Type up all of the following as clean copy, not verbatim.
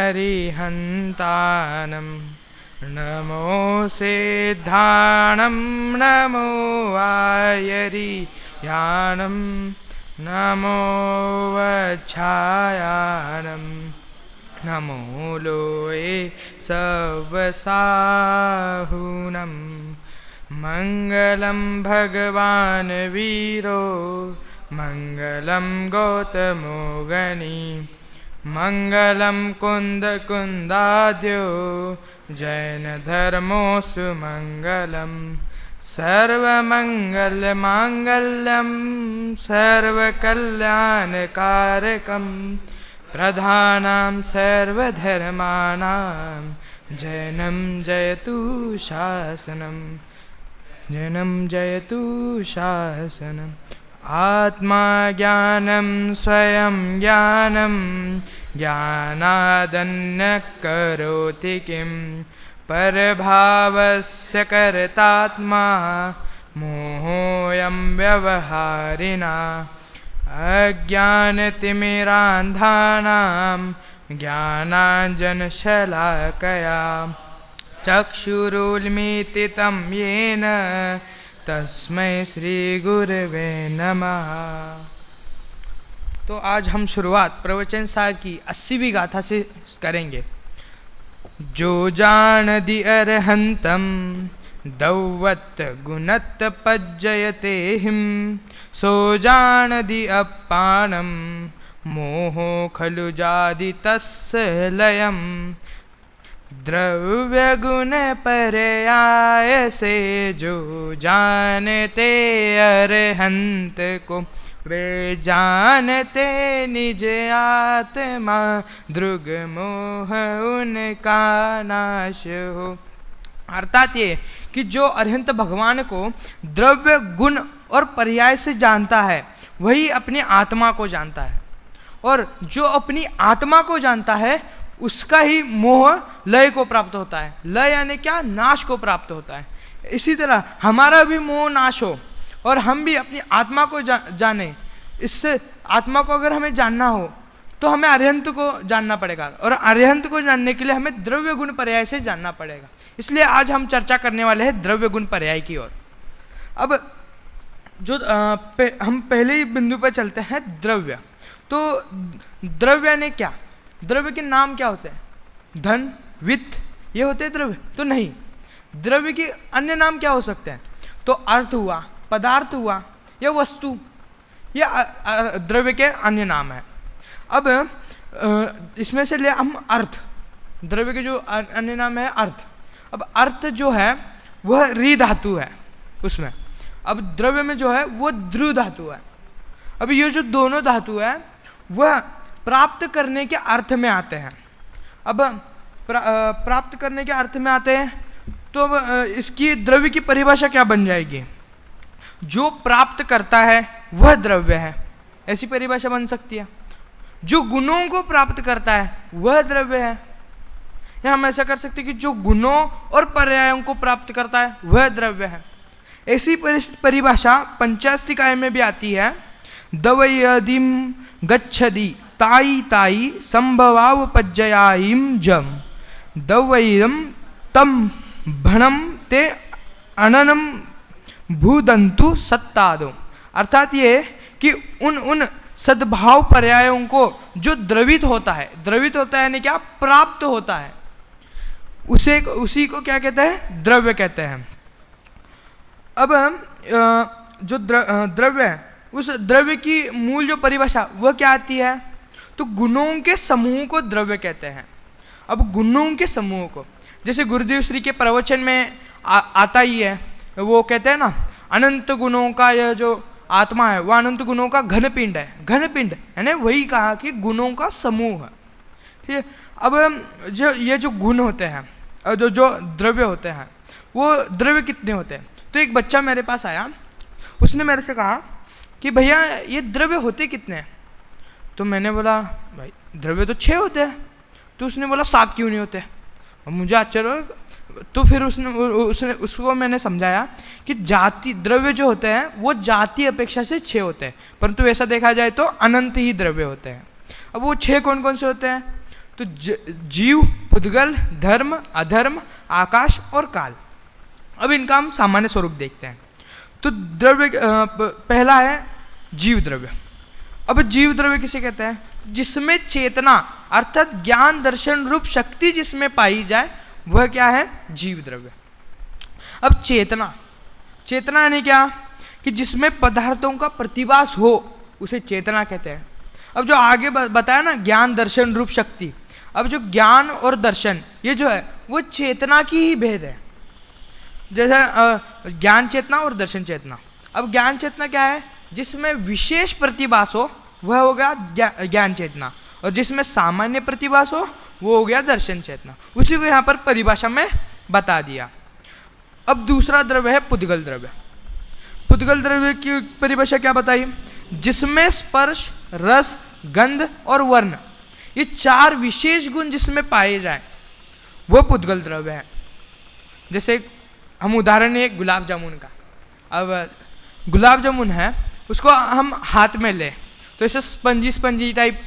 अरिहन्तानं नमो सिद्धाणं नमो वायरियानं नमो वच्छायानं नमो लोये सवसाहुनं मङ्गलं भगवान् वीरो मङ्गलं गौतमो गणी मङ्गलं कुन्दकुन्दाद्यो जैनधर्मोऽस्तु मङ्गलं सर्वमङ्गलमाङ्गल्यं सर्वकल्याणकारकं प्रधानं सर्वधर्माणां जैनं जयतु शासनं जैनं जयतु शासनम् आत्मा ज्ञानं स्वयं ज्ञानं ज्ञानादन्यः करोति किं परभावस्य कर्तात्मा मोहोऽयं व्यवहारिणा अज्ञानतिमिरान्धानां ज्ञानाञ्जनशलाकया चक्षुरुन्मीलितं येन तस्मै श्री गुरवे नमः। तो आज हम शुरुआत प्रवचन सार की 80वीं गाथा से करेंगे। जो जान दि अरहंतम दौवत गुणत पज्जयते हिम सो जान दि अपानम मोहो खलु जादि तस्य लयम द्रव्य गुण पर्याय से जो जानते अरहंत को वे जानते निज आत्मा दृग मोह उनका नाश हो। अर्थात ये कि जो अरहंत भगवान को द्रव्य गुण और पर्याय से जानता है वही अपनी आत्मा को जानता है, और जो अपनी आत्मा को जानता है उसका ही मोह लय को प्राप्त होता है। लय यानी क्या? नाश को प्राप्त होता है। इसी तरह हमारा भी मोह नाश हो और हम भी अपनी आत्मा को जाने। इससे आत्मा को अगर हमें जानना हो तो हमें अरहंत को जानना पड़ेगा, और अरहंत को जानने के लिए हमें द्रव्य गुण पर्याय से जानना पड़ेगा। इसलिए आज हम चर्चा करने वाले हैं द्रव्य गुण पर्याय की ओर। अब जो हम पहले ही बिंदु पर चलते हैं, द्रव्य। तो द्रव्य ने क्या, द्रव्य के नाम क्या होते हैं? धन, वित्त, ये होते हैं द्रव्य? तो नहीं। द्रव्य के अन्य नाम क्या हो सकते हैं? तो अर्थ हुआ, पदार्थ हुआ, या वस्तु, ये द्रव्य के अन्य नाम है। अब इसमें से ले हम अर्थ। द्रव्य के जो अन्य नाम है अर्थ। अब अर्थ जो है वह री धातु है उसमें। अब द्रव्य में जो है वो द्रु धातु है। अब ये जो दोनों धातु है वह प्राप्त करने के अर्थ में आते हैं। अब प्राप्त करने के अर्थ में आते हैं तो इसकी द्रव्य की परिभाषा क्या बन जाएगी? जो प्राप्त करता है वह द्रव्य है, ऐसी परिभाषा बन सकती है। जो गुणों को प्राप्त करता है वह द्रव्य है, या हम ऐसा कर सकते हैं कि जो गुणों और पर्यायों को प्राप्त करता है वह द्रव्य है। ऐसी परिभाषा पंचास्तिकाय में भी आती है। दवयदिम गच्छति ताई ताई संभवावपज्जयायिम जम दवैरम तम भणम ते अननम भूदंतु सत्तादो। अर्थात ये कि उन सद्भाव पर्यायों को जो द्रवित होता है, द्रवित होता है यानी क्या? प्राप्त होता है, उसी को क्या कहते हैं? द्रव्य कहते हैं। अब जो द्रव्य है उस द्रव्य की मूल जो परिभाषा वह क्या आती है? तो गुणों के समूह को द्रव्य कहते हैं। अब गुणों के समूह को, जैसे गुरुदेव श्री के प्रवचन में आता ही है, वो कहते हैं ना, अनंत गुणों का यह जो आत्मा है वह अनंत गुणों का घन पिंड है। घन पिंड यानी वही कहा कि गुणों का समूह है। ठीक है। अब ये जो गुण होते हैं, जो द्रव्य होते हैं, वो द्रव्य कितने होते हैं? तो एक बच्चा मेरे पास आया, उसने मेरे से कहा कि भैया ये द्रव्य होते कितने हैं? तो मैंने बोला भाई द्रव्य तो 6 होते हैं। तो उसने बोला 7 क्यों नहीं होते? और मुझे आश्चर्य। तो फिर उसको मैंने समझाया कि जाति द्रव्य जो होते हैं वो जाति अपेक्षा से 6 होते हैं, परंतु ऐसा देखा जाए तो अनंत ही द्रव्य होते हैं। अब वो 6 कौन कौन से होते हैं? तो जीव, पुद्गल, धर्म, अधर्म, आकाश और काल। अब इनका हम सामान्य स्वरूप देखते हैं। तो द्रव्य पहला है जीव द्रव्य। अब जीव द्रव्य किसे कहते हैं? जिसमें चेतना अर्थात ज्ञान दर्शन रूप शक्ति जिसमें पाई जाए वह क्या है? जीव द्रव्य। अब चेतना, चेतना यानी क्या? कि जिसमें पदार्थों का प्रतिभास हो उसे चेतना कहते हैं। अब जो आगे बताया ना ज्ञान दर्शन रूप शक्ति, अब जो ज्ञान और दर्शन ये जो है वो चेतना की ही भेद है। जैसे ज्ञान चेतना और दर्शन चेतना। अब ज्ञान चेतना क्या है? जिसमें विशेष प्रतिभास हो वह हो गया ज्ञान चेतना, और जिसमें सामान्य प्रतिभास हो वो हो गया दर्शन चेतना। उसी को यहाँ पर परिभाषा में बता दिया। अब दूसरा द्रव्य है पुद्गल द्रव्य। पुद्गल द्रव्य की परिभाषा क्या बताई? जिसमें स्पर्श, रस, गंध और वर्ण ये चार विशेष गुण जिसमें पाए जाए वो पुद्गल द्रव्य है। जैसे हम उदाहरण है गुलाब जामुन का। अब गुलाब जामुन है, उसको हम हाथ में ले तो ऐसे स्पंजी स्पंजी टाइप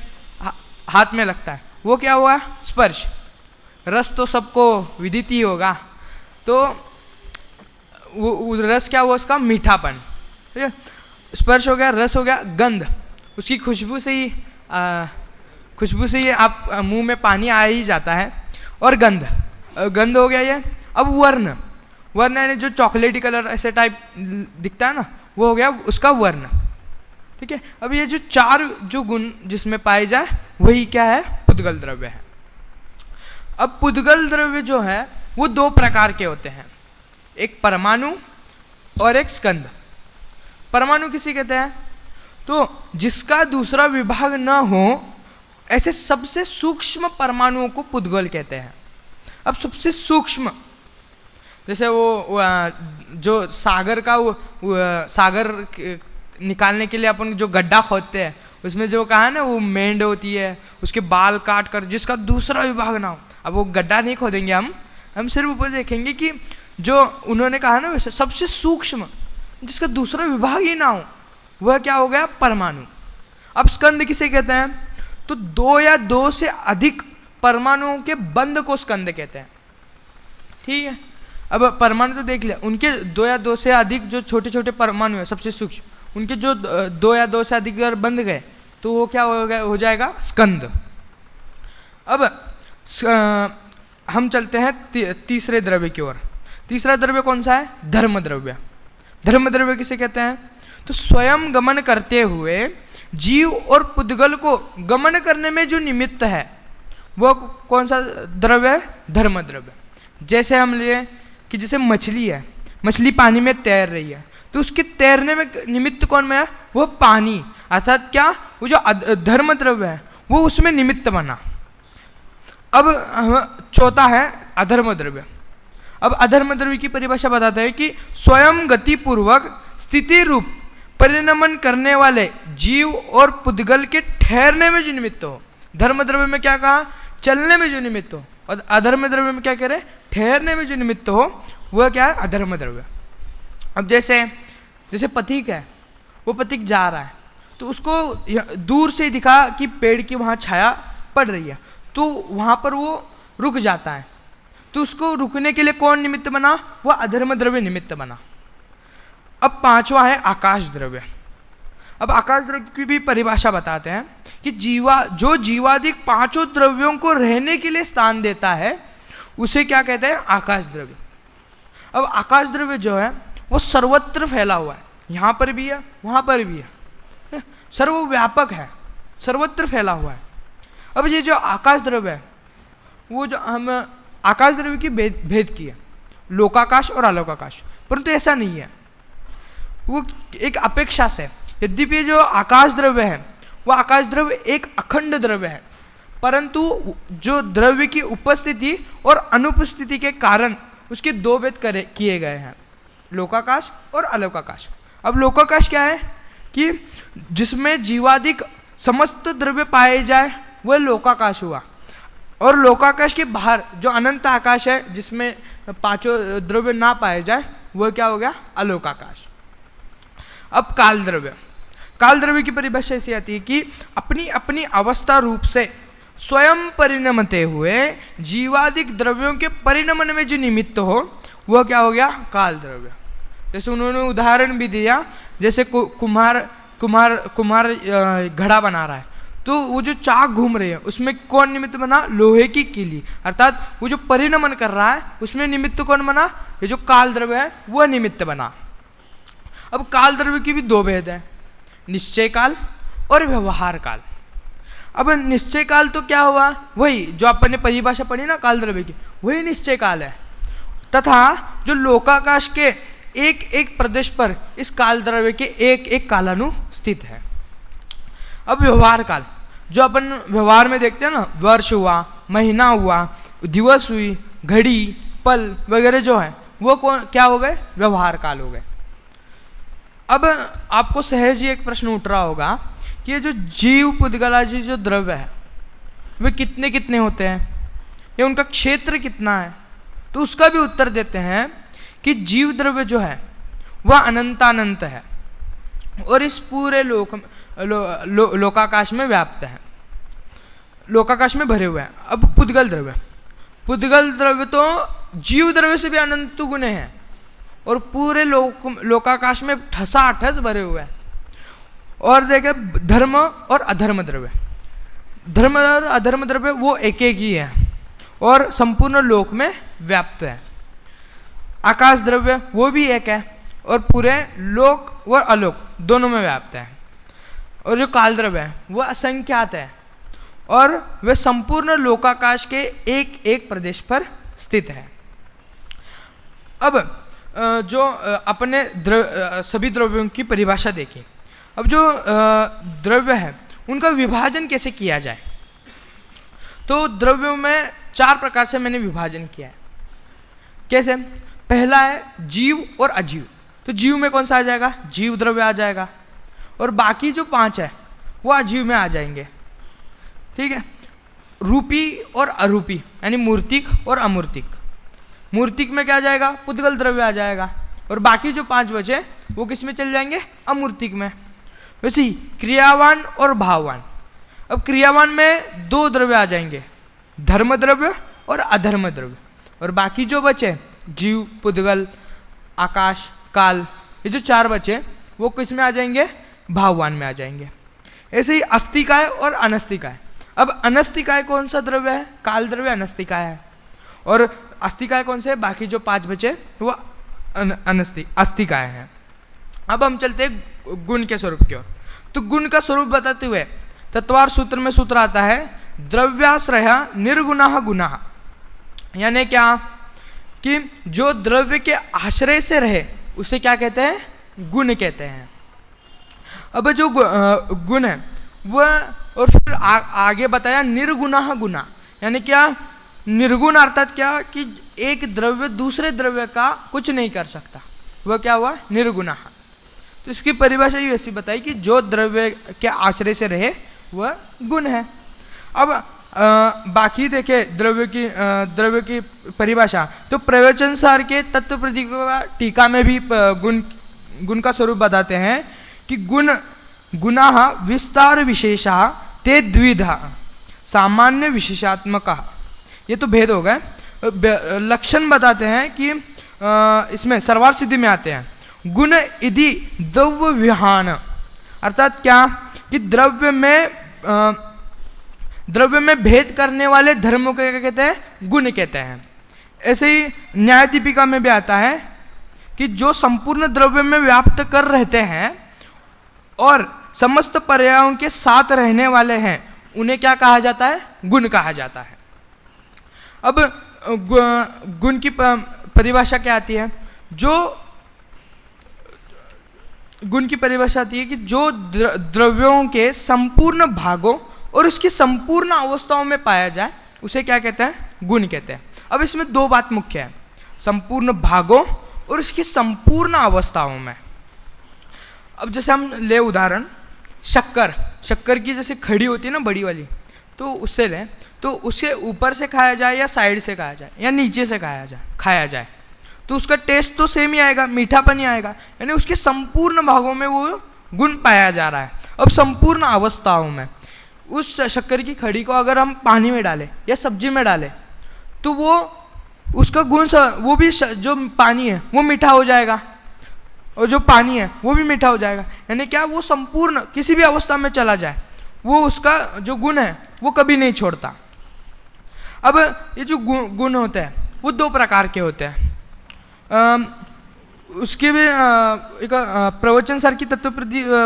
हाथ में लगता है, वो क्या हुआ? स्पर्श। रस तो सबको विदित ही होगा, तो वो रस क्या हुआ? उसका मीठापन। ठीक है, स्पर्श हो गया, रस हो गया, गंध उसकी खुशबू से ही आप मुंह में पानी आ ही जाता है, और गंध, गंध हो गया ये। अब वर्ण, वर्ण यानी जो चॉकलेटी कलर ऐसे टाइप दिखता है ना, वो हो गया उसका वर्ण। ठीक है, अब ये जो चार जो गुण जिसमें पाए जाए वही क्या है? पुद्गल द्रव्य है। अब पुद्गल द्रव्य जो है वो दो प्रकार के होते हैं, एक परमाणु और एक स्कंद। परमाणु किसे कहते हैं? तो जिसका दूसरा विभाग न हो ऐसे सबसे सूक्ष्म परमाणुओं को पुद्गल कहते हैं। अब सबसे सूक्ष्म जैसे वो जो सागर का वो सागर निकालने के लिए अपन जो गड्ढा खोदते हैं उसमें जो कहा है ना वो मेंढ होती है, उसके बाल काट कर जिसका दूसरा विभाग ना हो। अब वो गड्ढा नहीं खोदेंगे हम सिर्फ ऊपर देखेंगे कि जो उन्होंने कहा ना वैसे सबसे सूक्ष्म जिसका दूसरा विभाग ही ना हो वह क्या हो गया? परमाणु। अब स्कंद किसे कहते हैं? तो दो या दो से अधिक परमाणुओं के बंद को स्कंद कहते हैं। ठीक है, अब परमाणु तो देख लिया, उनके दो या दो से अधिक जो छोटे छोटे परमाणु है सबसे सूक्ष्म, उनके जो दो या दो से अधिक अगर बंद गए तो वो क्या हो जाएगा? स्कंद। अब हम चलते हैं तीसरे द्रव्य की ओर। तीसरा द्रव्य कौन सा है? धर्म द्रव्य। धर्म द्रव्य किसे कहते हैं? तो स्वयं गमन करते हुए जीव और पुद्गल को गमन करने में जो निमित्त है वो कौन सा द्रव्य है? धर्म द्रव्य। जैसे हम लिए कि जैसे मछली है, मछली पानी में तैर रही है, तो उसके तैरने में निमित्त कौन में है? वो पानी, अर्थात क्या? वो जो धर्म द्रव्य है वो उसमें निमित्त बना। अब चौथा है अधर्म द्रव्य। अब अधर्म द्रव्य की परिभाषा बताते हैं कि स्वयं गति पूर्वक स्थिति रूप परिणमन करने वाले जीव और पुद्गल के ठहरने में जो निमित्त हो। धर्म द्रव्य में क्या कहा? चलने में जो निमित्त हो, और अधर्म द्रव्य में क्या कह रहे? ठहरने में जो निमित्त हो वह क्या है? अधर्म द्रव्य। अब जैसे पथिक है, वो पथिक जा रहा है तो उसको दूर से दिखा कि पेड़ की वहाँ छाया पड़ रही है, तो वहाँ पर वो रुक जाता है, तो उसको रुकने के लिए कौन निमित्त बना? वह अधर्म द्रव्य निमित्त बना। अब पांचवा है आकाश द्रव्य। अब आकाश द्रव्य की भी परिभाषा बताते हैं कि जो जीवादिक पांचों द्रव्यों को रहने के लिए स्थान देता है उसे क्या कहते हैं? आकाश द्रव्य। अब आकाश द्रव्य जो है वो सर्वत्र फैला हुआ है, यहाँ पर भी है वहाँ पर भी है, सर्वव्यापक है, सर्वत्र फैला हुआ है। अब ये जो आकाश द्रव्य है वो जो हम आकाश द्रव्य की भेद की है, लोकाकाश और आलोकाकाश, परंतु ऐसा नहीं है, वो एक अपेक्षा से। यद्यपि जो आकाश द्रव्य है वो आकाश द्रव्य एक अखंड द्रव्य है, परंतु जो द्रव्य की उपस्थिति और अनुपस्थिति के कारण उसके दो भेद किए गए हैं, लोकाकाश और अलोकाकाश। अब लोकाकाश क्या है? कि जिसमें जीवादिक समस्त द्रव्य पाए जाए वह लोकाकाश हुआ, और लोकाकाश के बाहर जो अनंत आकाश है जिसमें पांचों द्रव्य ना पाए जाए वह क्या हो गया? अलोकाकाश। अब काल द्रव्य। काल द्रव्य की परिभाषा ऐसी आती है कि अपनी अपनी अवस्था रूप से स्वयं परिणमते हुए जीवादिक द्रव्यों के परिणमन में जो निमित्त हो वह क्या हो गया? काल द्रव्य। जैसे उन्होंने उदाहरण भी दिया, जैसे कुम्हार घड़ा बना रहा है, तो वो जो चाक घूम रही है उसमें कौन निमित्त बना? लोहे की कीली। अर्थात वो जो परिणमन कर रहा है उसमें निमित्त कौन बना? ये जो काल द्रव्य है वह निमित्त बना। अब काल द्रव्य की भी दो भेद है, निश्चय काल और व्यवहार काल। अब निश्चय काल तो क्या हुआ? वही जो अपन ने परिभाषा पढ़ी ना काल द्रव्य की, वही निश्चय काल है। तथा जो लोकाकाश के एक एक प्रदेश पर इस काल द्रव्य के एक एक कालानु स्थित है। अब व्यवहार काल, जो अपन व्यवहार में देखते हैं ना, वर्ष हुआ, महीना हुआ, दिवस हुई, घड़ी, पल वगैरह जो है वो क्या हो गए? व्यवहार काल हो गए। अब आपको सहज ही एक प्रश्न उठ रहा होगा कि ये जो जीव पुद्गलादि जो द्रव्य है वे कितने कितने होते हैं, या उनका क्षेत्र कितना है? तो उसका भी उत्तर देते हैं कि जीव द्रव्य जो है वह अनंतानंत है और इस पूरे लोकाकाश में व्याप्त है, लोकाकाश में भरे हुए हैं। अब पुद्गल द्रव्य तो जीव द्रव्य से भी अनंत गुने हैं और पूरे लोकाकाश में ठसाठस भरे हुए हैं। और देखे धर्म और अधर्म द्रव्य, धर्म और अधर्म द्रव्य वो एक एक ही है और संपूर्ण लोक में व्याप्त है। आकाश द्रव्य वो भी एक है और पूरे लोक और अलोक दोनों में व्याप्त है। और जो काल द्रव्य है वह असंख्यात है और वह संपूर्ण लोकाकाश के एक एक प्रदेश पर स्थित है। अब जो अपने सभी द्रव्यों की परिभाषा देखी। अब जो द्रव्य है उनका विभाजन कैसे किया जाए? तो द्रव्यों में 4 प्रकार से मैंने विभाजन किया है। कैसे? पहला है जीव और अजीव। तो जीव में कौन सा आ जाएगा? जीव द्रव्य आ जाएगा और बाकी जो 5 है वो अजीव में आ जाएंगे। ठीक है। रूपी और अरूपी यानी मूर्तिक और अमूर्तिक। मूर्तिक में क्या आ जाएगा? पुद्गल द्रव्य आ जाएगा और बाकी जो 5 बचे वो किस में चल जाएंगे? अमूर्तिक में। वैसे ही क्रियावान और भाववान। अब क्रियावान में 2 द्रव्य आ जाएंगे, धर्म द्रव्य और अधर्म द्रव्य, और बाकी जो बचे जीव, पुद्गल, आकाश, काल, ये जो 4 बचे वो किस में आ जाएंगे? भाववान में आ जाएंगे। ऐसे ही अस्तिकाय और अनस्तिकाय। अब अनस्तिकाय कौन सा द्रव्य है? काल द्रव्य अनस्तिकाय है और अस्तिकाय कौन से है? बाकी जो 5 बचे वो अस्तिकाय है। अब हम चलते हैं गुण के स्वरूप की ओर। तो गुण का स्वरूप बताते हुए तत्वार सूत्र में सूत्र आता है द्रव्याश्रय निर्गुणः गुणः। यानी क्या? कि जो द्रव्य के आश्रय से रहे उसे क्या कहते हैं? गुण कहते हैं। अब जो गुण है वह, और फिर आगे बताया निर्गुणः गुणः। यानी क्या? निर्गुण अर्थात क्या? कि एक द्रव्य दूसरे द्रव्य का कुछ नहीं कर सकता, वह क्या हुआ? निर्गुणः। तो इसकी परिभाषा ही वैसी बताई कि जो द्रव्य के आश्रय से रहे वह गुण है। अब बाकी देखे द्रव्य की परिभाषा तो प्रवचन सार के तत्व प्रतीक टीका में भी गुण का स्वरूप बताते हैं कि गुणाः विस्तार विशेषः ते द्विधा सामान्य विशेषात्मक। ये तो भेद हो गए। लक्षण बताते हैं कि इसमें सर्वार्थ सिद्धि में आते हैं गुण इति द्रव्य विहान। अर्थात क्या? कि द्रव्य में भेद करने वाले धर्मों को क्या कहते हैं? गुण कहते हैं। ऐसे ही न्याय दीपिका में भी आता है कि जो संपूर्ण द्रव्य में व्याप्त कर रहते हैं और समस्त पर्यायों के साथ रहने वाले हैं उन्हें क्या कहा जाता है? गुण कहा जाता है। अब गुण की परिभाषा क्या आती है? जो गुण की परिभाषा आती है कि जो द्रव्यों के संपूर्ण भागों और उसकी संपूर्ण अवस्थाओं में पाया जाए उसे क्या कहते हैं? गुण कहते हैं। अब इसमें 2 बात मुख्य है, संपूर्ण भागों और उसकी संपूर्ण अवस्थाओं में। अब जैसे हम ले उदाहरण शक्कर की जैसे खड़ी होती है ना बड़ी वाली, तो उससे लें तो उसके ऊपर से खाया जाए या साइड से खाया जाए या नीचे से खाया जाए तो उसका टेस्ट तो सेम ही आएगा, मीठापन ही आएगा। यानी उसके संपूर्ण भागों में वो गुण पाया जा रहा है। अब संपूर्ण अवस्थाओं में उस शक्कर की खड़ी को अगर हम पानी में डालें या सब्जी में डालें तो वो उसका गुण वो भी जो पानी है वो मीठा हो जाएगा और जो पानी है वो भी मीठा हो जाएगा। यानी क्या, वो संपूर्ण किसी भी अवस्था में चला जाए वो उसका जो गुण है वो कभी नहीं छोड़ता। अब ये जो गुण होते हैं वो दो प्रकार के होते हैं। उसके भी एक प्रवचन सर की तत्व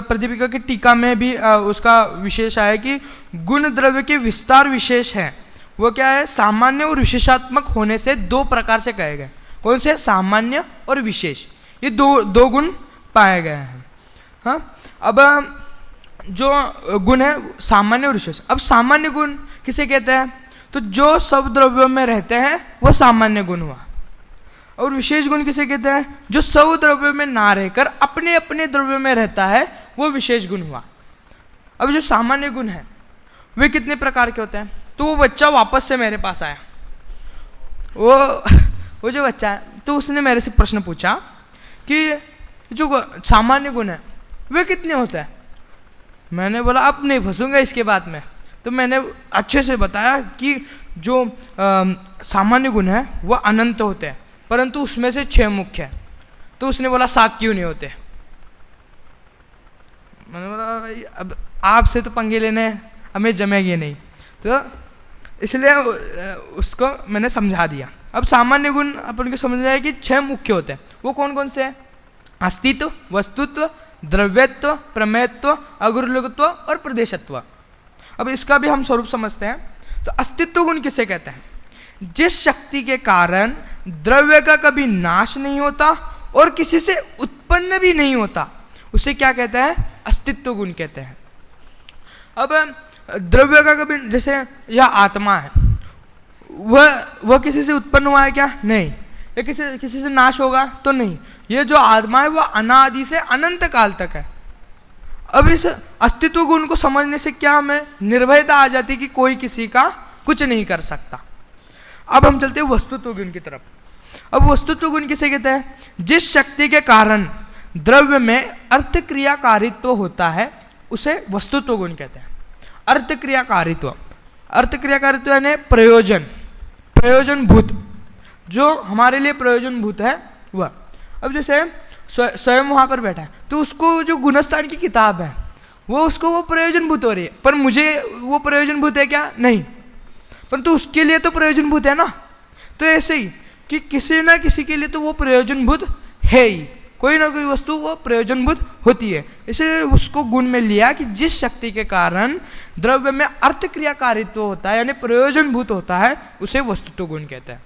प्रदीपिका की टीका में भी उसका विशेष आया कि गुण द्रव्य के विस्तार विशेष है। वो क्या है, सामान्य और विशेषात्मक होने से दो प्रकार से कहे गए। कौन से? सामान्य और विशेष, ये दो गुण पाए गए हैं। हाँ, अब जो गुण है सामान्य और विशेष। अब सामान्य गुण किसे कहते हैं? तो जो सब द्रव्यों में रहते हैं वो सामान्य गुण हुआ। और विशेष गुण किसे कहते हैं? जो सब द्रव्यों में ना रहकर अपने अपने द्रव्यों में रहता है वो विशेष गुण हुआ। अब जो सामान्य गुण है वे कितने प्रकार के होते हैं? तो वो बच्चा वापस से मेरे पास आया, वो जो बच्चा है तो उसने मेरे से प्रश्न पूछा कि जो सामान्य गुण है वे कितने होते हैं। मैंने बोला अब नहीं फंसूंगा इसके बाद में, तो मैंने अच्छे से बताया कि जो सामान्य गुण है वो अनंत होते हैं, परंतु उसमें से 6 मुख्य है। तो उसने बोला 7 क्यों नहीं होते? मैंने बोला भाई अब आपसे तो पंगे लेने हमें जमेगी नहीं, तो इसलिए उसको मैंने समझा दिया। अब सामान्य गुण अपन को समझ आया कि 6 मुख्य होते हैं। वो कौन कौन से हैं? अस्तित्व, वस्तुत्व, द्रव्यत्व, प्रमेयत्व, अगुरुलघुत्व और प्रदेशत्व। अब इसका भी हम स्वरूप समझते हैं। तो अस्तित्व गुण किसे कहते हैं? जिस शक्ति के कारण द्रव्य का कभी नाश नहीं होता और किसी से उत्पन्न भी नहीं होता, उसे क्या कहते हैं? अस्तित्व गुण कहते हैं। अब द्रव्य का कभी, जैसे यह आत्मा है, वह किसी से उत्पन्न हुआ है क्या? नहीं। ये किसी से नाश होगा तो नहीं। ये जो आत्मा है वह अनादि से अनंत काल तक है। अब इस अस्तित्व गुण को समझने से क्या हमें निर्भयता आ जाती कि कोई किसी का कुछ नहीं कर सकता। अब हम चलते हैं वस्तुत्व गुण की तरफ। अब वस्तुत्व गुण किसे कहते हैं? जिस शक्ति के कारण द्रव्य में अर्थ क्रियाकारित्व होता है उसे वस्तुत्व गुण कहते हैं। अर्थ क्रियाकारित्व, अर्थ क्रियाकारित्व यानी प्रयोजनभूत, जो हमारे लिए प्रयोजनभूत है वह। अब जैसे स्वयं वहाँ पर बैठा है तो उसको जो गुणस्थान की किताब है वो प्रयोजनभूत हो रही है, पर मुझे वो प्रयोजनभूत है क्या? नहीं, परंतु उसके लिए तो प्रयोजनभूत है ना। तो ऐसे ही कि किसी ना किसी के लिए तो वो प्रयोजनभूत है ही, कोई ना कोई वस्तु वो प्रयोजनभूत होती है। इसे उसको गुण में लिया कि जिस शक्ति के कारण द्रव्य में अर्थ क्रियाकारित्व होता है यानी प्रयोजनभूत होता है उसे वस्तुत्व गुण कहते हैं।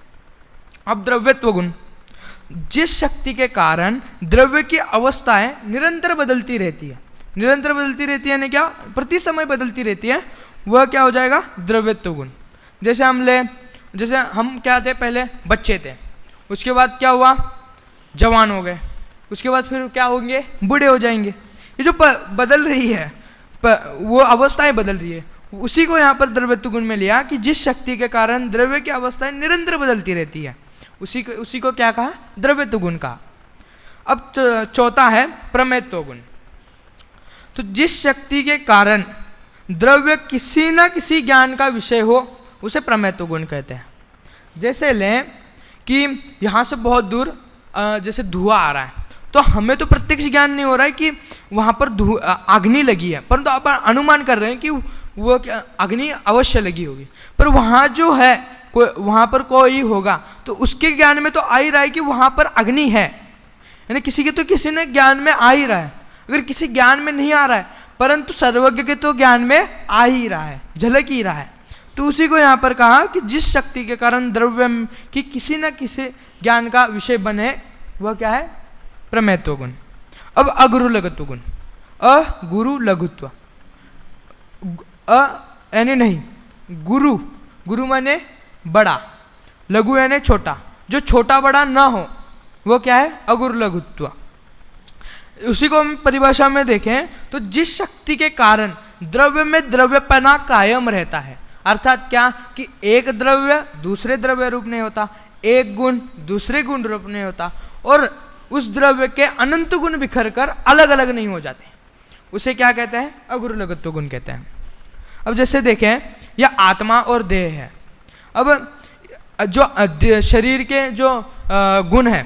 अब द्रव्यत्व गुण, जिस शक्ति के कारण द्रव्य की अवस्थाएं निरंतर बदलती रहती है। निरंतर बदलती रहती है यानी क्या? प्रति समय बदलती रहती है, वह क्या हो जाएगा? द्रव्यत्व गुण। जैसे हम क्या थे? पहले बच्चे थे, उसके बाद क्या हुआ? जवान हो गए, उसके बाद फिर क्या होंगे? बूढ़े हो जाएंगे। ये जो बदल रही है वो अवस्थाएं बदल रही है, उसी को यहाँ पर द्रव्यत्व गुण में लिया कि जिस शक्ति के कारण द्रव्य की अवस्थाएं निरंतर बदलती रहती है उसी को क्या कहा? द्रव्यत्व गुण कहा। अब चौथा है प्रमेयत्व गुण। तो जिस शक्ति के कारण द्रव्य किसी न किसी ज्ञान का विषय हो उसे प्रमेयत्व गुण कहते हैं। जैसे लें कि यहाँ से बहुत दूर जैसे धुआं आ रहा है तो हमें तो प्रत्यक्ष ज्ञान नहीं हो रहा है कि वहाँ पर अग्नि लगी है, परंतु आप अनुमान कर रहे हैं कि वो अग्नि अवश्य लगी होगी। पर वहाँ जो है वहाँ पर कोई होगा तो उसके ज्ञान में तो आ ही रहा है कि वहाँ पर अग्नि है, यानी किसी ने ज्ञान में आ ही रहा है। अगर किसी ज्ञान में नहीं आ रहा है परंतु सर्वज्ञ के तो ज्ञान में आ ही रहा है, झलक ही रहा है, तो उसी को यहाँ पर कहा कि जिस शक्ति के कारण द्रव्य की किसी न किसी ज्ञान का विषय बने वह क्या है? प्रमेयत्व गुण। अब अगुरु लघुत्व गुण। अगुरु लघुत्व, यानी नहीं, गुरु माने बड़ा, लघु यानी छोटा, जो छोटा बड़ा ना हो वो क्या है? अगुरु लघुत्व। उसी को हम परिभाषा में देखें तो जिस शक्ति के कारण द्रव्य में द्रव्यपना कायम रहता है, अर्थात क्या कि एक द्रव्य दूसरे द्रव्य रूप नहीं होता, एक गुण दूसरे गुण रूप नहीं होता, और उस द्रव्य के अनंत गुण बिखर कर अलग अलग नहीं हो जाते, उसे क्या कहते हैं? अगुरु लघुत्व गुण कहते हैं। अब जैसे देखें, यह आत्मा और देह है। अब जो शरीर के जो गुण है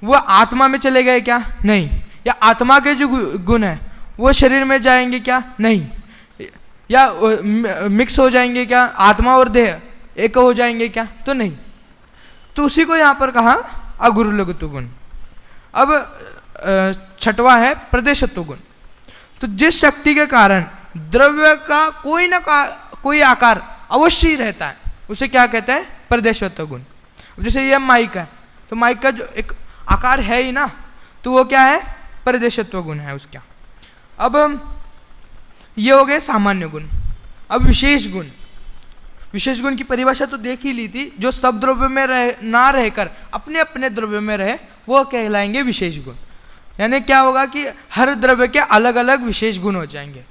वो आत्मा में चले गए क्या? नहीं। या आत्मा के जो गुण है वो शरीर में जाएंगे क्या? नहीं। या मिक्स हो जाएंगे क्या? आत्मा और देह एक हो जाएंगे क्या? तो नहीं। तो उसी को यहाँ पर कहा अगुरु लघुत्व गुण। अब छठवां है प्रदेशत्व गुण। तो जिस शक्ति के कारण द्रव्य का कोई आकार अवश्य ही रहता है उसे क्या कहते हैं? प्रदेशत्व गुण। जैसे यह माइक है, तो माइक का जो एक आकार है ही ना, तो वो क्या है? प्रदेशत्व गुण है उसका। अब ये हो गए सामान्य गुण। अब विशेष गुण। विशेष गुण की परिभाषा तो देख ही ली थी। जो सब द्रव्य में ना रहकर अपने अपने द्रव्य में रहे वो कहलाएंगे विशेष गुण। यानी क्या होगा कि हर द्रव्य के अलग अलग विशेष गुण हो जाएंगे।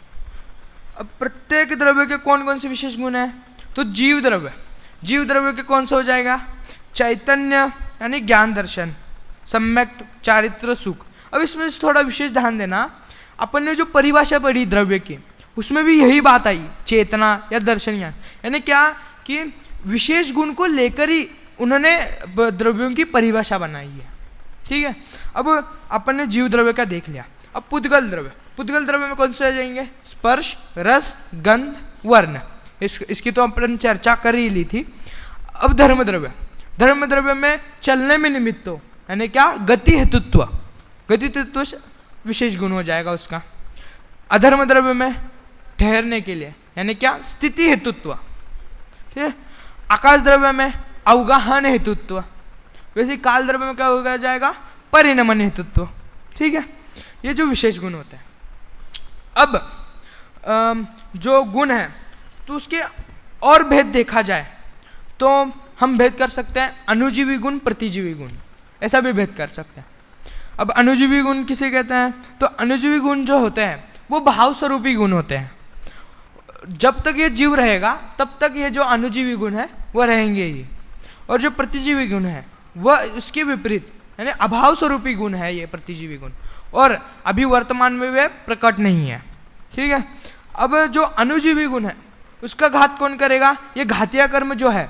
अब प्रत्येक द्रव्य के कौन कौन से विशेष गुण है? तो जीव द्रव्य के कौन सा हो जाएगा? चैतन्य यानी ज्ञान दर्शन, सम्यक चारित्र सुख। अब इसमें थोड़ा विशेष ध्यान देना, अपन ने जो परिभाषा पढ़ी द्रव्य की उसमें भी यही बात आई, चेतना या दर्शन ज्ञान। यानी क्या कि विशेष गुण को लेकर ही उन्होंने द्रव्यों की परिभाषा बनाई है। ठीक है। अब अपन ने जीव द्रव्य का देख लिया। अब पुद्गल द्रव्य में कौन से आ जाएंगे? स्पर्श, रस, गंध, वर्ण। इसकी तो अपन चर्चा कर ही ली थी। अब धर्म द्रव्य में चलने में निमित्त हो, यानी क्या? गति हेतुत्व विशेष गुण हो जाएगा उसका। अधर्म द्रव्य में ठहरने के लिए, यानी क्या? स्थिति हेतुत्व। ठीक है। आकाश द्रव्य में अवगाहन हेतुत्व। वैसे काल द्रव्य में क्या हो जाएगा? परिणमन हेतुत्व। ठीक है। ये जो विशेष गुण होते हैं। अब जो गुण है तो उसके और भेद देखा जाए तो हम भेद कर सकते हैं अनुजीवी गुण, प्रतिजीवी गुण, ऐसा भी भेद कर सकते हैं। अब अनुजीवी गुण किसे कहते हैं? तो अनुजीवी गुण जो होते हैं वो भाव स्वरूपी गुण होते हैं। जब तक ये जीव रहेगा तब तक ये जो अनुजीवी गुण है वो रहेंगे ही। और जो प्रतिजीवी गुण है वह उसके विपरीत, यानी अभाव स्वरूपी गुण है ये प्रतिजीवी गुण, और अभी वर्तमान में वे प्रकट नहीं है। ठीक है। अब जो अनुजीवी गुण है उसका घात कौन करेगा? ये घातीय कर्म जो है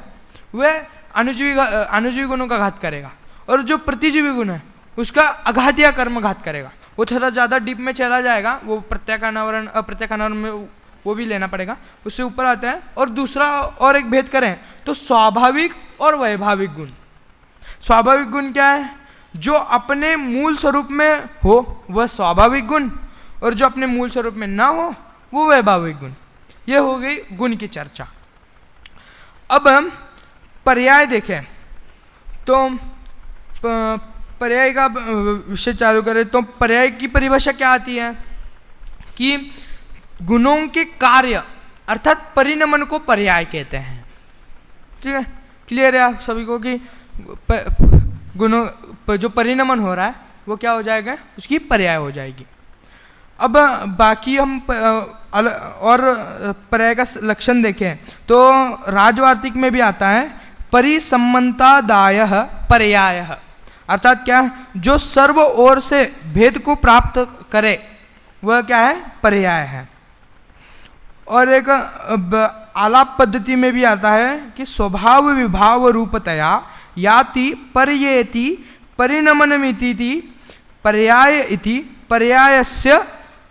वह अनुजीवी गुणों का घात करेगा, और जो प्रतिजीवी गुण है उसका अघातीय कर्म घात करेगा। वो थोड़ा ज़्यादा डीप में चला जाएगा, वो प्रत्याकानावरण अप्रत्याकानावरण में वो भी लेना पड़ेगा, उससे ऊपर आता है। और दूसरा और एक भेद करें तो स्वाभाविक और वैभाविक गुण। स्वाभाविक गुण क्या है? जो अपने मूल स्वरूप में हो वह स्वाभाविक गुण, और जो अपने मूल स्वरूप में ना हो वो वैभाविक गुण। ये हो गई गुण की चर्चा। अब हम पर्याय देखें तो पर्याय का विषय चालू करें तो पर्याय की परिभाषा क्या आती है कि गुणों के कार्य अर्थात परिणमन को पर्याय कहते हैं। ठीक है। क्लियर है आप सभी को कि गुणों जो परिणमन हो रहा है वो क्या हो जाएगा? उसकी पर्याय हो जाएगी। अब बाकी हम और पर्याय का लक्षण देखें तो राजवार्तिक में भी आता है परिसम्मतादायः पर्यायः, अर्थात क्या? जो सर्व ओर से भेद को प्राप्त करे वह क्या है? पर्याय है। और एक आलाप पद्धति में भी आता है कि स्वभाव विभाव रूपतया याति पर्येति परिणमनमिति पर्याय इति पर्यायस्य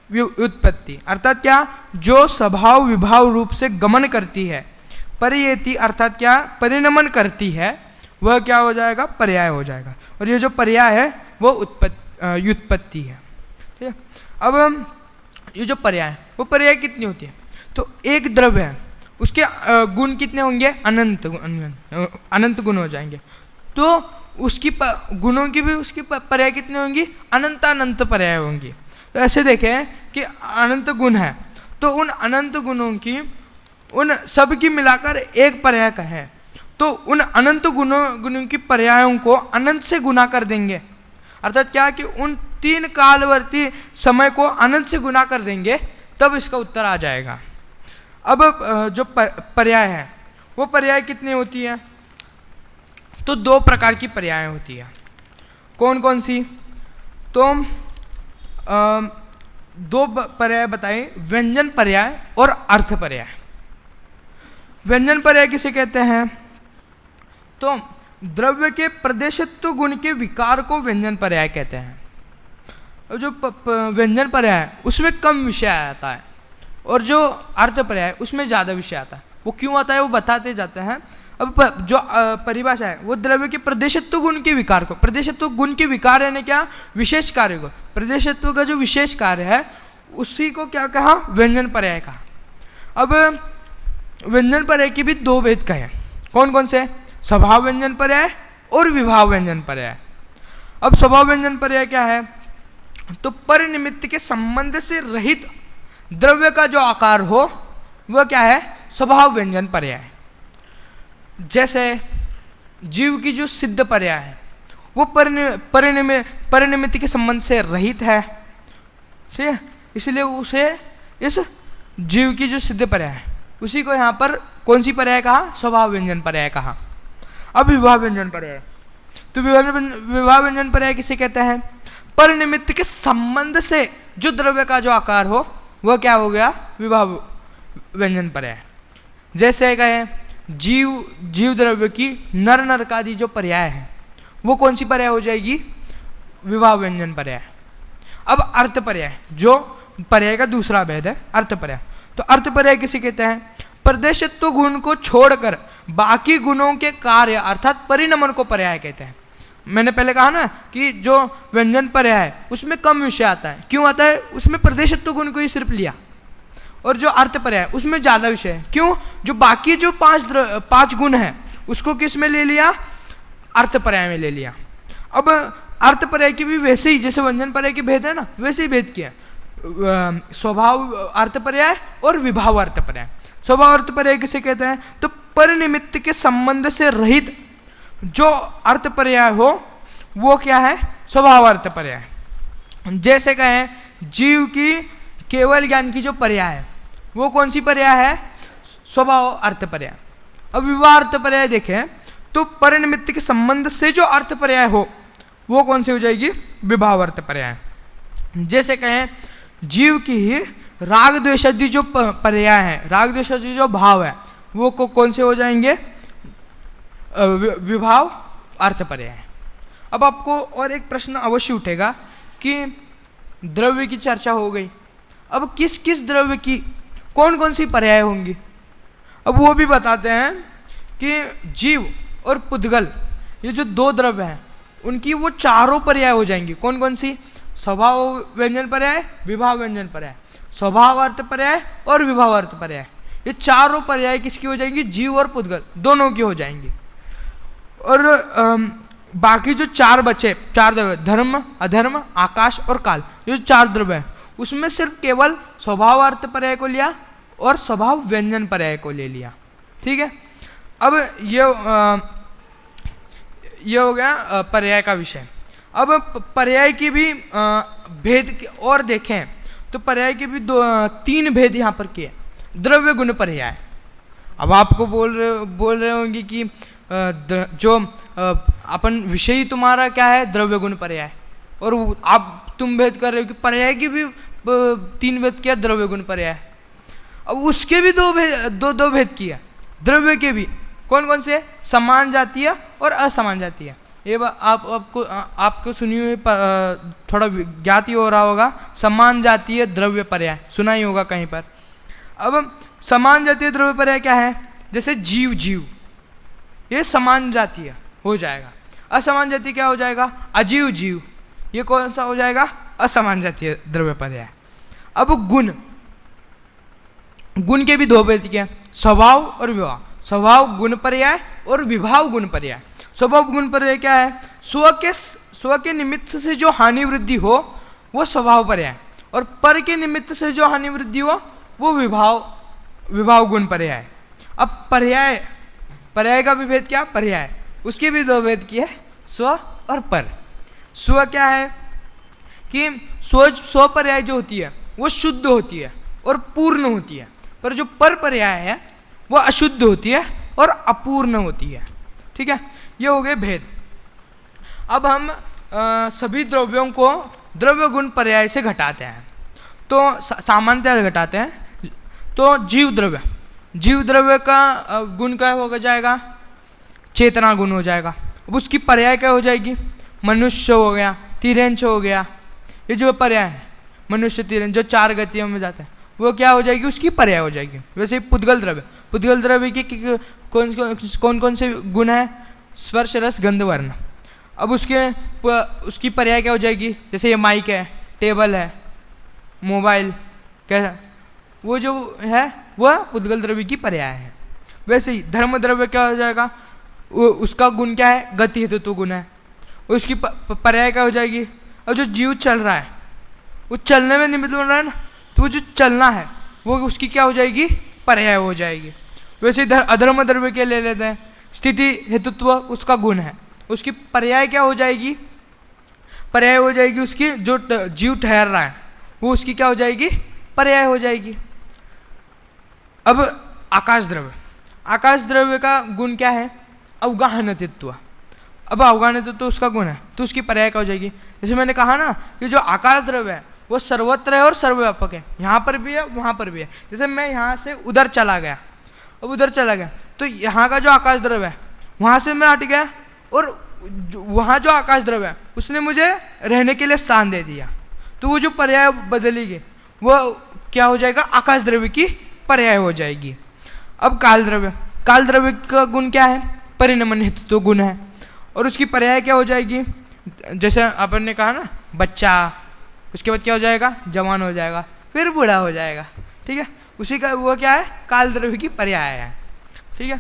व्युत्पत्ति, अर्थात क्या? जो स्वभाव विभाव रूप से गमन करती है, पर्येति अर्थात क्या? परिणमन करती है, वह क्या हो जाएगा? पर्याय हो जाएगा। और ये जो पर्याय है वो व्युत्पत्ति है। ठीक है। अब ये जो पर्याय है वो पर्याय कितनी होती है? तो एक द्रव्य है उसके गुण कितने होंगे? अनंत गुण हो जाएंगे। तो उसकी गुणों की भी उसकी पर्याय कितनी होंगी? अनंत पर्याय होंगी। तो ऐसे देखें कि अनंत गुण है तो उन अनंत गुणों की उन सब की मिलाकर एक पर्याय का है, तो उन अनंत गुणों की पर्यायों को अनंत से गुना कर देंगे, अर्थात क्या कि उन तीन कालवर्ती समय को अनंत से गुना कर देंगे, तब इसका उत्तर आ जाएगा। अब जो पर्याय है वो पर्याय कितनी होती है? तो दो प्रकार की पर्याय होती है। कौन कौन सी? तो दो पर्याय बताए, व्यंजन पर्याय और अर्थ पर्याय। व्यंजन पर्याय किसे कहते हैं? तो द्रव्य के प्रदेशत्व गुण के विकार को व्यंजन पर्याय कहते हैं। और जो व्यंजन पर्याय है उसमें कम विषय आता है, और जो अर्थ पर्याय उसमें ज़्यादा विषय आता है। वो क्यों आता है वो बताते जाते हैं। अब जो परिभाषा है वो द्रव्य के प्रदेशत्व गुण के विकार को, प्रदेशत्व गुण के विकार यानी क्या? विशेष कार्य को, प्रदेशत्व का जो विशेष कार्य है उसी को क्या कहा? व्यंजन पर्याय कहा। अब व्यंजन पर्याय के भी दो भेद कहे। कौन कौन से? स्वभाव व्यंजन पर्याय और विभाव व्यंजन पर्याय। अब स्वभाव व्यंजन पर्याय क्या है? तो परिनिमित्त के संबंध से रहित द्रव्य का जो आकार हो वह क्या है? स्वभाव व्यंजन पर्याय। जैसे जीव की जो सिद्ध पर्याय है वो परिनिमित्त के संबंध से रहित है, ठीक है, इसलिए उसे इस जीव की जो सिद्ध पर्याय है उसी को यहाँ पर कौन सी पर्याय कहा? स्वभाव व्यंजन पर्याय कहा। अब विभाव व्यंजन पर्याय, तो विभाव व्यंजन पर्याय किसे कहते हैं? परिनिमित्त के संबंध से जो द्रव्य का जो आकार हो वह क्या हो गया? विभाव व्यंजन पर्याय। जैसे कहें जीव द्रव्य की नर नरकादि जो पर्याय है वो कौन सी पर्याय हो जाएगी? विभाव व्यंजन पर्याय। अब अर्थ पर्याय, जो पर्याय का दूसरा भेद है, अर्थ पर्याय। तो अर्थ पर्याय किसे कहते हैं? प्रदेशत्व गुण को छोड़कर बाकी गुणों के कार्य अर्थात परिणमन को पर्याय कहते हैं। मैंने पहले कहा ना कि जो व्यंजन पर्याय है उसमें कम विषय आता है। क्यों आता है? उसमें प्रदेशत्व गुण को ही सिर्फ लिया। और जो अर्थ पर्याय उसमें ज़्यादा विषय है। क्यों? जो बाकी जो पांच गुण हैं उसको किस में ले लिया? अर्थ पर्याय में ले लिया। अब अर्थ पर्याय की भी वैसे ही जैसे व्यंजन पर्याय के भेद है ना, वैसे ही भेद किया। स्वभाव अर्थ पर्याय और विभाव अर्थ पर्याय। स्वभाव अर्थ पर्याय किसे कहते हैं? तो परिनिमित्त के संबंध से रहित जो अर्थ पर्याय हो वो क्या है? स्वभाव अर्थ पर्याय। जैसे कहें जीव की केवल ज्ञान की जो पर्याय है वो कौन सी पर्याय है? स्वभाव अर्थ पर्याय। अब विभाव अर्थ पर्याय देखें तो परिनिमित्त के संबंध से जो अर्थ पर्याय हो वो कौन सी हो जाएगी? विभाव अर्थ पर्याय। जैसे कहें जीव की ही राग द्वेषादि जो पर्याय है, राग द्वेषादि जो भाव है वो कौन से हो जाएंगे? विभाव अर्थ पर्याय। अब आपको और एक प्रश्न अवश्य उठेगा कि द्रव्य की चर्चा हो गई, अब किस किस द्रव्य की कौन कौन सी पर्याय होंगी? अब वो भी बताते हैं कि जीव और पुद्गल ये जो दो द्रव्य हैं उनकी वो चारों पर्याय हो जाएंगी। कौन कौन सी? स्वभाव व्यंजन पर्याय, विभाव व्यंजन पर्याय, स्वभाव अर्थ पर्याय और विभाव अर्थ पर्याय। ये चारों पर्याय किसकी हो जाएंगी? जीव और पुद्गल दोनों की हो जाएंगी। और बाकी जो चार बचे, चार द्रव्य, धर्म, अधर्म, आकाश और काल, ये जो चार द्रव्य हैं उसमें सिर्फ केवल स्वभाव अर्थ पर्याय को लिया और स्वभाव व्यंजन पर्याय को ले लिया। ठीक है। अब ये हो गया पर्याय का विषय। अब पर्याय की भी भेद और देखें तो पर्याय के भी तीन भेद यहाँ पर किए। द्रव्य गुण पर्याय। अब आपको बोल रहे होंगे कि जो अपन विषय तुम्हारा क्या है? द्रव्य गुण पर्याय। और तुम भेद कर रहे हो कि पर्याय की भी तीन भेद किया, द्रव्य गुण पर्याय। अब उसके भी दो भेद किया द्रव्य के भी। कौन कौन से? समान जातीय और असमान जातीय। ये आपको सुनी हुई थोड़ा ज्ञात ही हो रहा होगा, समान जातीय द्रव्य पर्याय सुना ही होगा कहीं पर। अब समान जातीय द्रव्य पर्याय क्या है? जैसे जीव ये समान जातीय हो जाएगा। असमान जातीय क्या हो जाएगा? अजीव जीव। ये कौन सा हो जाएगा? असमान जातीय द्रव्य पर्याय। अब गुण के भी दो भेद किया, स्वभाव और विभाव। स्वभाव गुण पर्याय और विभाव गुण पर्याय। स्वभाव गुण पर्याय क्या है? स्व के निमित्त से जो हानि वृद्धि हो वो स्वभाव पर्याय, और पर के निमित्त से जो हानि वृद्धि हो वो विभाव गुण पर्याय। अब पर्याय का भी भेद क्या? पर्याय। उसके भी दो भेद किए, स्व और पर। स्व क्या है कि स्व पर्याय जो होती है वो शुद्ध होती है और पूर्ण होती है, पर जो पर पर्याय है वो अशुद्ध होती है और अपूर्ण होती है। ठीक है, ये हो गए भेद। अब हम सभी द्रव्यों को द्रव्य गुण पर्याय से घटाते हैं। तो सामान्यतः घटाते हैं। तो जीव द्रव्य का गुण क्या हो जाएगा? चेतना गुण हो जाएगा। अब उसकी पर्याय क्या हो जाएगी? मनुष्य हो गया, तिर्यंश हो गया, ये जो पर्याय है मनुष्य तिर्यंश जो 4 गतियों में जाते हैं वो क्या हो जाएगी? उसकी पर्याय हो जाएगी। वैसे ही पुद्गल द्रव्य की कौन कौन से गुण है? स्पर्श रस गंध वर्ण। अब उसकी पर्याय क्या हो जाएगी? जैसे ये माइक है, टेबल है, मोबाइल, क्या वो जो है वह पुद्गल द्रव्य की पर्याय है। वैसे ही धर्म द्रव्य क्या हो जाएगा? उसका गुण क्या है? गति हेतुत्व गुण है। उसकी पर्याय क्या हो जाएगी? अब जो जीव चल रहा है वो चलने में निमित्त बन रहा है ना, तो वो जो चलना है वो उसकी क्या हो जाएगी? पर्याय हो जाएगी। वैसे ही अधर्म द्रव्य के ले लेते हैं, स्थिति हेतुत्व उसका गुण है, उसकी पर्याय क्या हो जाएगी? पर्याय हो जाएगी उसकी जो जीव ठहर रहा है वो उसकी क्या हो जाएगी? पर्याय हो जाएगी। अब आकाश द्रव्य का गुण क्या है? अवगाहनतित्व। अब अवगाहनतित्व उसका गुण है, तो उसकी पर्याय क्या हो जाएगी? जैसे मैंने कहा ना कि जो आकाश द्रव्य है वो सर्वत्र है और सर्वव्यापक है, यहाँ पर भी है वहाँ पर भी है। जैसे मैं यहाँ से उधर चला गया, अब उधर चला गया तो यहाँ का जो आकाश द्रव्य है वहाँ से मैं हट गया, और वहाँ जो आकाश द्रव्य है उसने मुझे रहने के लिए स्थान दे दिया, तो वो जो पर्याय बदली गई वो क्या हो जाएगा? आकाश द्रव्य की पर्याय हो जाएगी। अब काल द्रव्य का गुण क्या है? परिणमन हेतुत्व गुण है, और उसकी पर्याय क्या हो जाएगी? जैसे अपन ने कहा ना बच्चा, उसके बाद क्या हो जाएगा? जवान हो जाएगा, फिर बूढ़ा हो जाएगा। ठीक है, उसी का वो क्या है? काल द्रव्य की पर्याय है। ठीक है,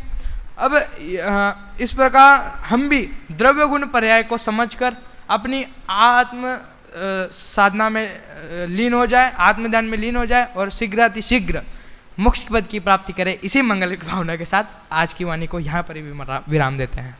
अब इस प्रकार हम भी द्रव्य गुण पर्याय को समझकर अपनी आत्म साधना में लीन हो जाए, आत्मध्यान में लीन हो जाए और शीघ्र मोक्ष पद की प्राप्ति करें। इसी मंगल की भावना के साथ आज की वाणी को यहाँ पर भी विराम देते हैं।